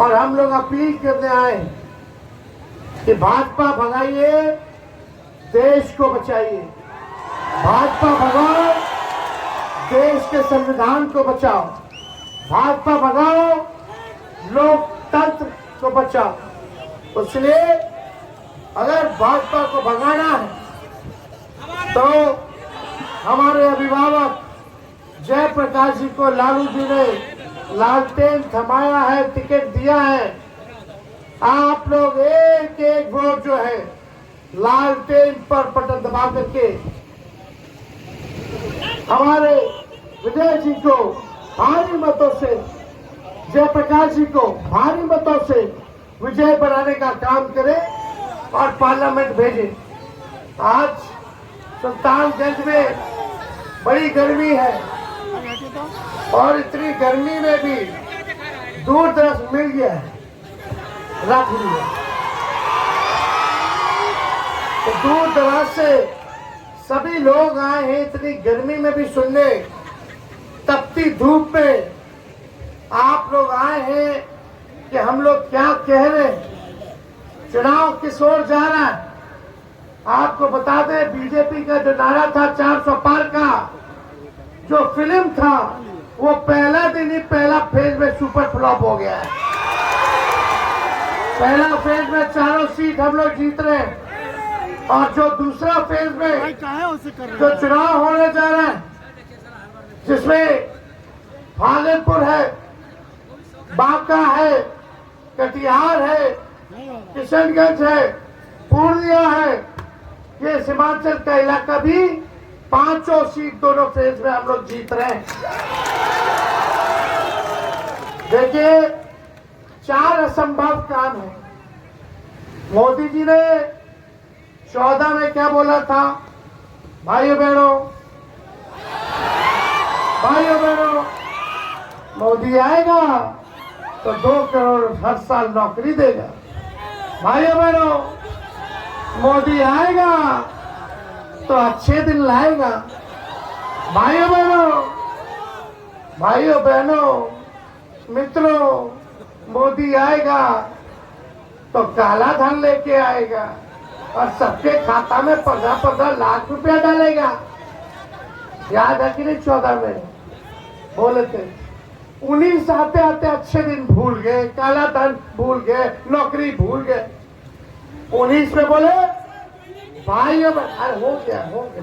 और हम लोग अपील करने आए कि भाजपा भगाइए, देश को बचाइए। भाजपा भगाओ, देश के संविधान को बचाओ। भाजपा भगाओ, लोकतंत्र को बचाओ। इसलिए अगर भाजपा को भगाना है तो हमारे अभिभावक जयप्रकाश जी को लालू जी ने लालटेन थमाया है, टिकट दिया है। आप लोग एक एक वोट जो है लालटेन पर बटन दबा करके हमारे विजय जी को भारी मतों से, जयप्रकाश जी को भारी मतों से विजय बनाने का काम करें और पार्लियामेंट भेजें। आज सुल्तानगंज में बड़ी गर्मी है और इतनी गर्मी में भी दूर दराज मिल गया है, रख लिया। तो दूर दराज से सभी लोग आए हैं इतनी गर्मी में भी सुनने, तपती धूप में आप लोग आए हैं कि हम लोग क्या कह रहे हैं, चुनाव किस ओर जा रहा है। आपको बता दें, बीजेपी का जो नारा था 400 पार का, जो फिल्म था, वो पहला दिन ही पहला फेज में सुपर फ्लॉप हो गया है। पहला फेज में 4 सीट हम लोग जीत रहे हैं और जो दूसरा फेज में जो चुनाव होने जा रहा है, जिसमें भागलपुर है, बांका है, कटिहार है, किशनगंज है, पूर्णिया है, ये सीमांचल का इलाका भी 5 सीट दोनों फेज में हम लोग जीत रहे हैं। देखिए, 4 असंभव काम है। मोदी जी ने 14 में क्या बोला था, भाइयों बहनों, मोदी आएगा तो 2 करोड़ हर साल नौकरी देगा। भाइयों बहनों, मोदी आएगा तो अच्छे दिन लाएगा। भाइयों बहनों, मित्रों, मोदी आएगा तो काला धन लेके आएगा और सबके खाता में 15-15 लाख रुपया डालेगा। याद है कि नहीं? 14 में बोले थे। 19 आते आते अच्छे दिन भूल गए, काला धन भूल गए, नौकरी भूल गए। 19 में बोले भाइयों बहनों, हो गया,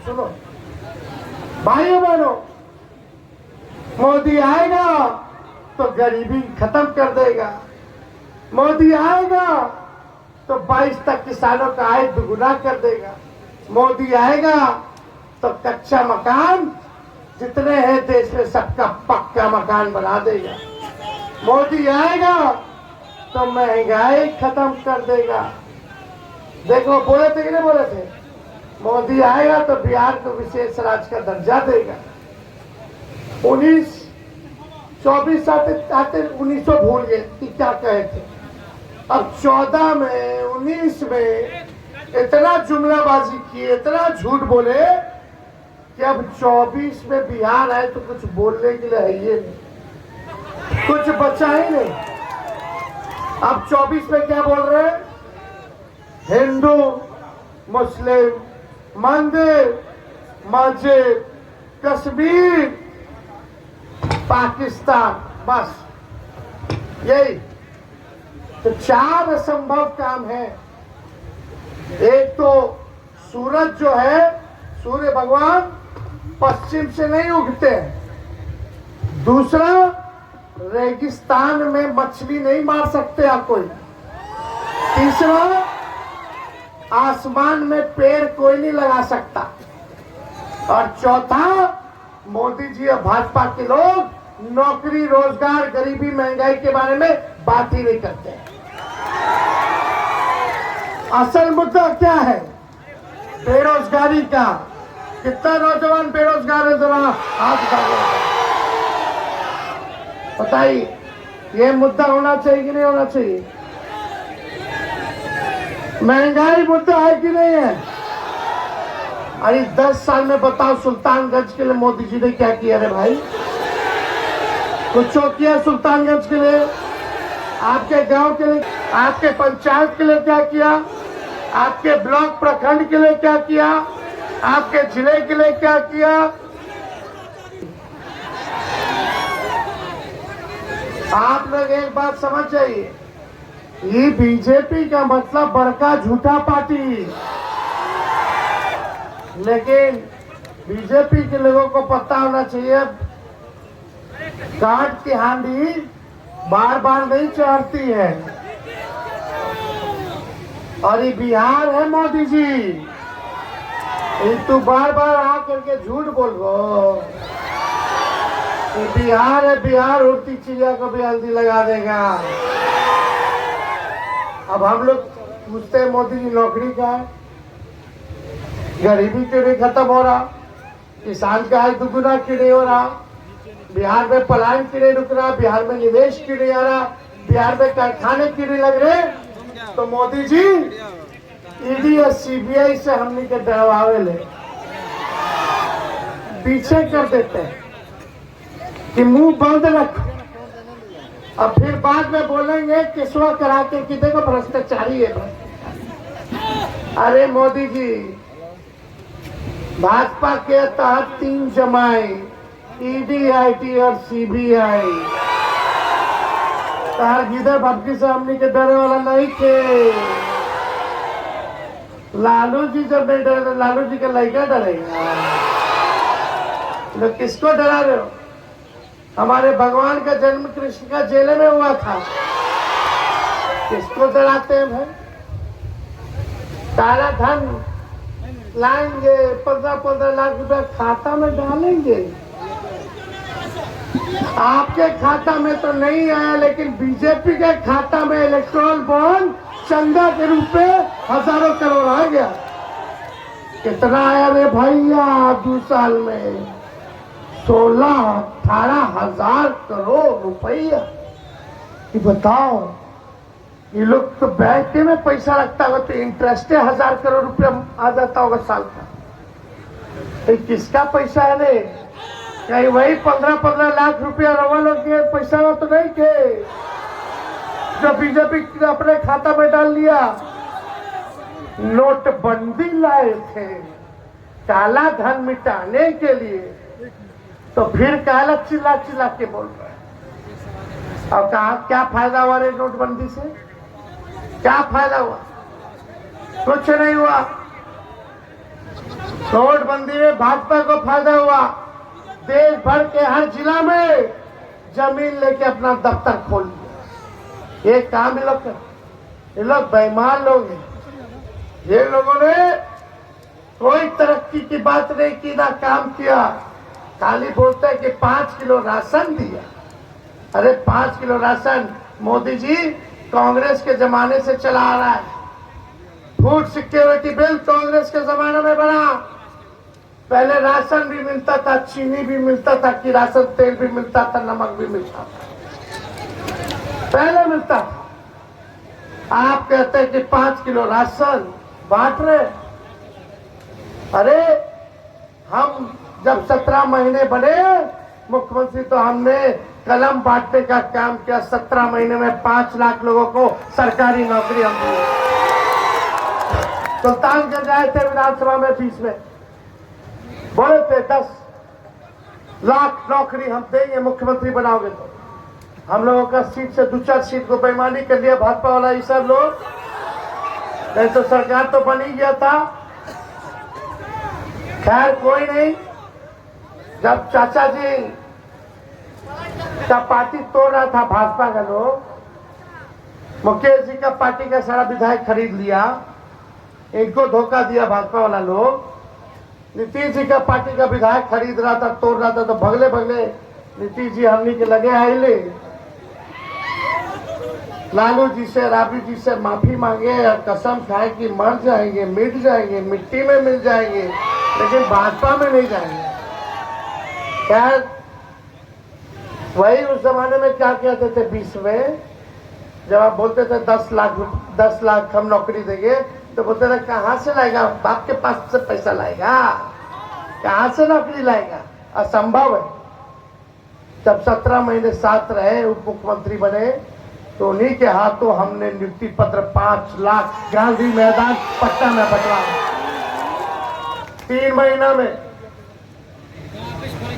सुनो भाइयों बहनों, मोदी आएगा तो गरीबी खत्म कर देगा। मोदी आएगा तो 22 तक किसानों का आय दुगुना कर देगा। मोदी आएगा तो कच्चा मकान जितने हैं देश में सबका पक्का मकान बना देगा। मोदी आएगा तो महंगाई खत्म कर देगा। देखो, बोले थे कि नहीं बोले थे? मोदी आएगा तो बिहार को विशेष राज्य का दर्जा देगा। 24 आते 1900 भूल गए कि क्या कहे थे। अब 14 में, 19 में इतना जुमलाबाजी किए, इतना झूठ बोले कि अब 24 में बिहार आए तो कुछ बोलने के लिए है ये नहीं, कुछ बचा ही नहीं। अब 24 में क्या बोल रहे हैं? हिंदू मुस्लिम, मंदिर मस्जिद, कश्मीर, पाकिस्तान, बस यही तो 4 असंभव काम है। एक तो सूरज जो है, सूर्य भगवान पश्चिम से नहीं उगते हैं। दूसरा, रेगिस्तान में मछली नहीं मार सकते आप कोई। तीसरा, आसमान में पेड़ कोई नहीं लगा सकता। और चौथा, मोदी जी और भाजपा के लोग नौकरी, रोजगार, गरीबी, महंगाई के बारे में बात ही नहीं करते। असल मुद्दा क्या है? बेरोजगारी का। कितना नौजवान बेरोजगार है? जरा हाथ उठाइए, बताइए, ये मुद्दा होना चाहिए कि नहीं होना चाहिए? महंगाई मुद्दा है कि नहीं है? अरे 10 साल में बताओ सुल्तानगंज के लिए मोदी जी ने क्या किया रे भाई? कुछ किया सुल्तानगंज के लिए? आपके गांव के लिए, आपके पंचायत के लिए क्या किया, आपके ब्लॉक प्रखंड के लिए क्या किया, आपके जिले के लिए क्या किया। आप लोग एक बात समझ जाइए, ये बीजेपी का मतलब बड़का झूठा पार्टी, लेकिन बीजेपी के लोगों को पता होना चाहिए काट की हांडी बार बार नहीं चढ़ती है। और ये बिहार है मोदी जी, ये तू बार बार आ करके झूठ बोल गो। ये बिहार है, बिहार उड़ती चिड़िया को भी हल्दी लगा देगा। अब हम लोग पूछते हैं मोदी जी नौकरी का है, गरीबी क्यों नहीं खत्म हो रहा, किसान का आय दुगुना क्यों नहीं हो रहा, बिहार में पलायन क्यों नहीं रुक रहा, बिहार में निवेश क्यों नहीं आ रहा, बिहार में कारखाने क्यों नहीं लग रहे। तो मोदी जी ईडी और सीबीआई से हमने के डरवावे ले पीछे कर देते हैं कि मुंह बंद रखो, और फिर बाद में बोलेंगे किसवा करा के कि देखो भ्रष्टाचारी है। अरे मोदी जी, भाजपा के तहत 3 जमाए, ईडी, आईटी और सीबीआई। गिदर भटकी से हमने के डरे वाला नहीं थे। लालू जी जब नहीं डरे, लालू जी का लड़का डरेगा। लोग किसको डरा रहे हो? हमारे भगवान का जन्म कृष्ण का जेल में हुआ था, किसको डराते हैं भाई? काला धन लाएंगे, 15-15 लाख रुपया खाता में डालेंगे। आपके खाता में तो नहीं आया, लेकिन बीजेपी के खाता में इलेक्ट्रॉल बॉन्ड चंदा के रूप में हजारों करोड़ आ गया। कितना आया रे भैया 2 साल में? 16-18 हजार करोड़ रुपया। ये बताओ, ये लोग तो बैंक में पैसा रखता होगा तो इंटरेस्ट 1000 करोड़ रुपया आ जाता होगा साल का। तो किसका पैसा है रे? कहीं वही 15-15 लाख रुपया रवा लोग के पैसा तो नहीं के जो बीजेपी ने अपने खाता में डाल लिया। नोटबंदी लाए थे काला धन मिटाने के लिए, तो फिर काला चिल्ला चिल्ला के बोल रहे हैं। और कहा क्या फायदा हुआ रे नोटबंदी से? क्या फायदा हुआ? कुछ नहीं हुआ। नोटबंदी में भाजपा को फायदा हुआ, देश भर के हर जिला में जमीन लेके अपना दफ्तर खोल दिया। ये काम ये लोग बेईमान लोग हैं। ये लोगों ने कोई तरक्की की बात नहीं की, ना काम किया, खाली बोलते हैं कि 5 किलो राशन दिया। अरे 5 किलो राशन मोदी जी कांग्रेस के जमाने से चला आ रहा है। फूड सिक्योरिटी बिल कांग्रेस के जमाने में बना। पहले राशन भी मिलता था, चीनी भी मिलता था, किरासन तेल भी मिलता था, नमक भी मिलता था, पहले मिलता था। आप कहते हैं कि 5 किलो राशन बांट रहे। अरे हम जब 17 महीने बने मुख्यमंत्री तो हमने कलम बांटने का काम किया। 17 महीने में 5 लाख लोगों को सरकारी नौकरी हम दी। सुल्तानगंज आए थे विधानसभा में 20 में, बोले थे 10 लाख नौकरी हम देंगे मुख्यमंत्री बनाओगे तो। हम लोगों का सीट से 2-4 सीट को बेईमानी कर लिया भाजपा वाला ये सब लोग, नहीं तो सरकार तो बन ही गया था। खैर कोई नहीं। जब चाचा जी का पार्टी तोड़ रहा था भाजपा का लोग, मुकेश जी का पार्टी का सारा विधायक खरीद लिया, इनको धोखा दिया भाजपा वाला लोग। नीतीश जी का पार्टी का विधायक खरीद रहा था, तोड़ रहा था, तो भगले भगले नीतीश जी हमनी के लगे आइले, लालू जी से राबड़ी जी से माफी मांगे और कसम खाए कि मर जाएंगे, मिट जाएंगे, मिट्टी में मिल जाएंगे, लेकिन भाजपा में नहीं जाएंगे। खैर वही उस जमाने में क्या कहते थे 20 में, जब आप बोलते थे 10 लाख हम नौकरी देंगे, तो बोलते थे कहाँ से लाएगा, बाप के पास से पैसा लाएगा, कहाँ से नौकरी लाएगा, असंभव है। जब 17 महीने साथ रहे, उप मुख्यमंत्री बने, तो उन्हीं के हाथों हमने नियुक्ति पत्र 5 लाख गांधी मैदान पटना में बंटवा 3 महीना में।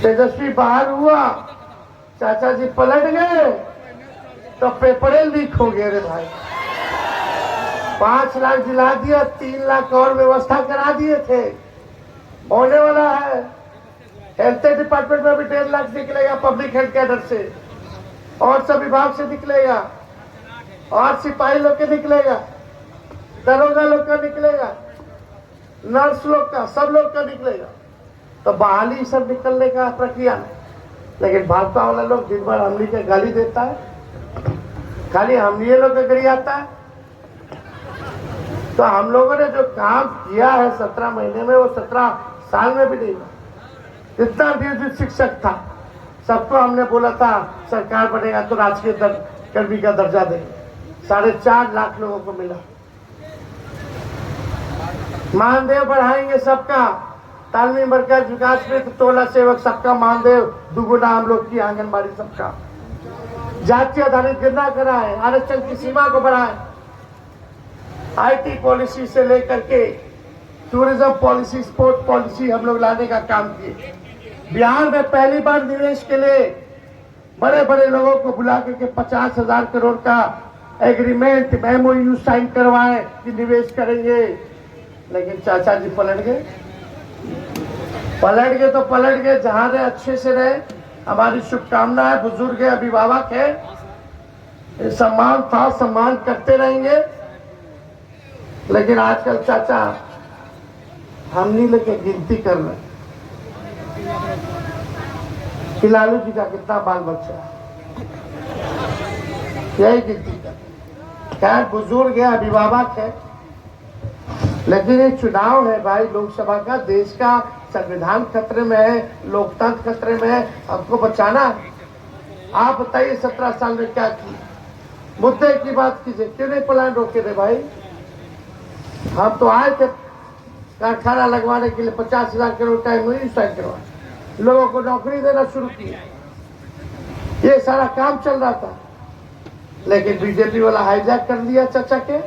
तेजस्वी बाहर हुआ, चाचा जी पलट गए तो पेपरे लीक हो गए रे भाई। 5 लाख दिला दिया, 3 लाख और व्यवस्था करा दिए थे, होने वाला है। हेल्थ डिपार्टमेंट में भी 1.5 लाख निकलेगा पब्लिक हेल्थ कैडर से, और सब विभाग से निकलेगा, और सिपाही लोग के निकलेगा, दरोगा लोग का निकलेगा, नर्स लोग का, सब लोग का निकलेगा। तो बहाली सब निकलने का प्रक्रिया है। लेकिन भाजपा वाला लोग दिन भर हमली के गाली देता है, खाली हमली लोग का गरी आता है। तो हम लोगों ने जो काम किया है 17 महीने में, वो 17 साल में भी नहीं हुआ। जितना नियोजित शिक्षक था सबको हमने बोला था सरकार बनेगा तो राजकीय कर्मी का दर्जा देंगे। 4.5 लाख लोगों को मिला। मानदेय बढ़ाएंगे सबका, तालमी मरकज विकास मित्र टोला सेवक सबका मानदेय दुगुना हम लोग की, आंगनबाड़ी सबका। जाति आधारित गिरना कराए, आरक्षण की सीमा को बढ़ाए, IT पॉलिसी से लेकर के टूरिज्म पॉलिसी, स्पोर्ट्स पॉलिसी हम लोग लाने का काम किए। बिहार में पहली बार निवेश के लिए बड़े बड़े लोगों को बुला करके 50,000 करोड़ का एग्रीमेंट MOU साइन करवाए कि निवेश करेंगे। लेकिन चाचा जी पलट गए तो पलट गए। जहां रहे अच्छे से रहे, हमारी शुभकामना है। बुजुर्ग है, अभिभावक है, सम्मान था, सम्मान करते रहेंगे। लेकिन आजकल चाचा हम नहीं लेके गिनती कर रहे कि लालू जी का कितना बाल बच्चा है, यही गिनती कर। खैर बुजुर्ग है, अभिभावक है, लेकिन ये चुनाव है भाई, लोकसभा का, देश का संविधान खतरे में है, लोकतंत्र खतरे में है, हमको बचाना है। आप बताइए 17 साल में क्या किए? मुद्दे की बात कीजिए, क्यों नहीं प्लान रोके थे भाई? हम तो आए थे कारखाना लगवाने के लिए, 50,000 करोड़ का MOU साइन करवा, लोगों को नौकरी देना शुरू किया, ये सारा काम चल रहा था। लेकिन बीजेपी वाला हाईजैक कर लिया चाचा के,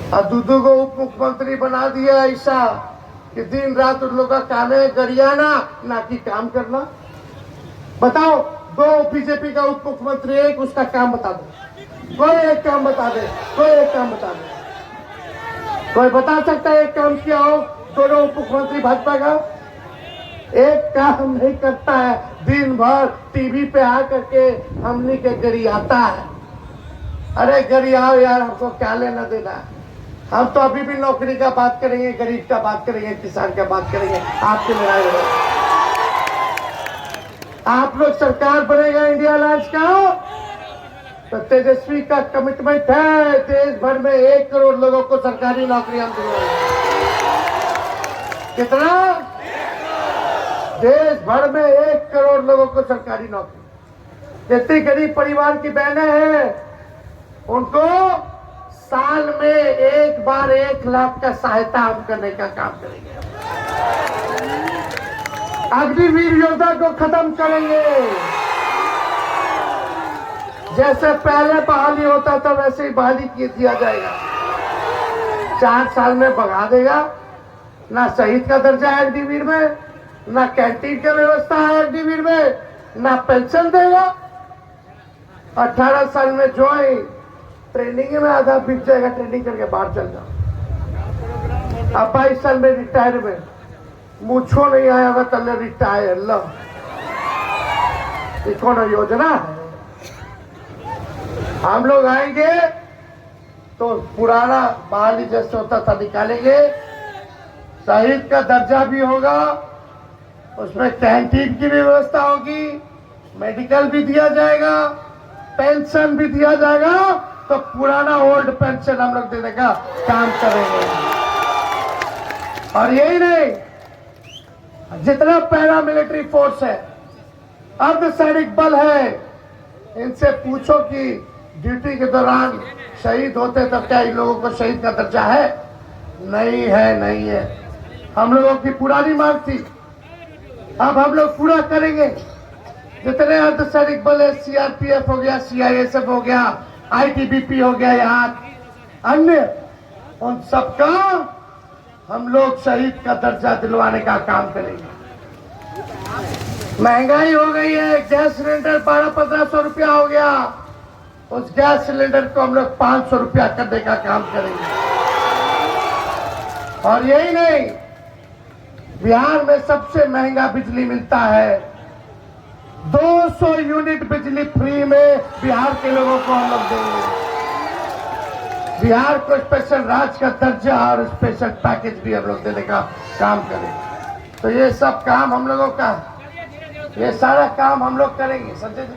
और दूधू को उप मुख्यमंत्री बना दिया ऐसा कि दिन रात उन लोगों का काम है गरियाना, ना कि काम करना। बताओ, 2 बीजेपी का उप मुख्यमंत्री, एक उसका काम बता दो, कोई एक काम बता दे, कोई एक काम बता दे, कोई बता सकता है एक काम किया हो? दोनों उप मुख्यमंत्री भाजपा का एक काम नहीं करता है, दिन भर टीवी पे आकर के हमने के गरी आता है। अरे गरी आओ यार, हमको क्या लेना देना है? हम तो अभी भी नौकरी का बात करेंगे, गरीब का बात करेंगे, किसान का बात करेंगे, आपके लड़ाई हो। आप लोग सरकार बनेगा इंडिया अलायंस का, तो तेजस्वी का कमिटमेंट है देश भर में 1 करोड़ लोगों को सरकारी नौकरी हम दिलवाएंगे। कितना? देश भर में 1 करोड़ लोगों को सरकारी नौकरी। जितनी गरीब परिवार की बहनें हैं उनको साल में एक बार 1 लाख का सहायता हम करने का काम करेंगे। अग्निवीर योजना को खत्म करेंगे। जैसे पहले बहाली होता था वैसे ही बहाली किया जाएगा। 4 साल में बढ़ा देगा। ना शहीद का दर्जा है अग्निवीर में, ना कैंटीन की व्यवस्था है अग्निवीर में, ना पेंशन देगा। 18 साल में ज्वाइन, ट्रेनिंग में आधा बीत जाएगा, ट्रेनिंग करके बाहर चल जाओ। अब 22 साल में रिटायरमेंट, मुझको नहीं आया हुआ तले रिटायर लो, ये कौन योजना है? हम लोग आएंगे तो पुराना बहाली जैसे होता था निकालेंगे, शहीद का दर्जा भी होगा, उसमें कैंटीन की भी व्यवस्था होगी, मेडिकल भी दिया जाएगा, पेंशन भी दिया जाएगा। तो पुराना ओल्ड पेंशन हम लोग देने का काम करेंगे। और यही नहीं, जितना पैरा मिलिट्री फोर्स है, अर्धसैनिक बल है, इनसे पूछो कि ड्यूटी के दौरान शहीद होते तब क्या इन लोगों को शहीद का दर्जा है? नहीं है, नहीं है। हम लोगों की पुरानी मांग थी, अब हम लोग पूरा करेंगे। जितने अर्धसैनिक बल है, सीआरपीएफ हो गया, सीआईएसएफ हो गया, आईटीबीपी हो गया, यहाँ अन्य, उन सबका हम लोग शहीद का दर्जा दिलवाने का काम करेंगे। महंगाई हो गई है, गैस सिलेंडर 1200-1500 रुपया हो गया, उस गैस सिलेंडर को हम लोग 500 रुपया करने का काम करेंगे। और यही नहीं, बिहार में सबसे महंगा बिजली मिलता है, 200 यूनिट बिजली फ्री में बिहार के लोगों को हम लोग देंगे। बिहार को स्पेशल राज्य का दर्जा और स्पेशल पैकेज भी हम लोग देने का काम करेंगे। तो ये सब काम हम लोगों का, ये सारा काम हम लोग करेंगे। संजय जी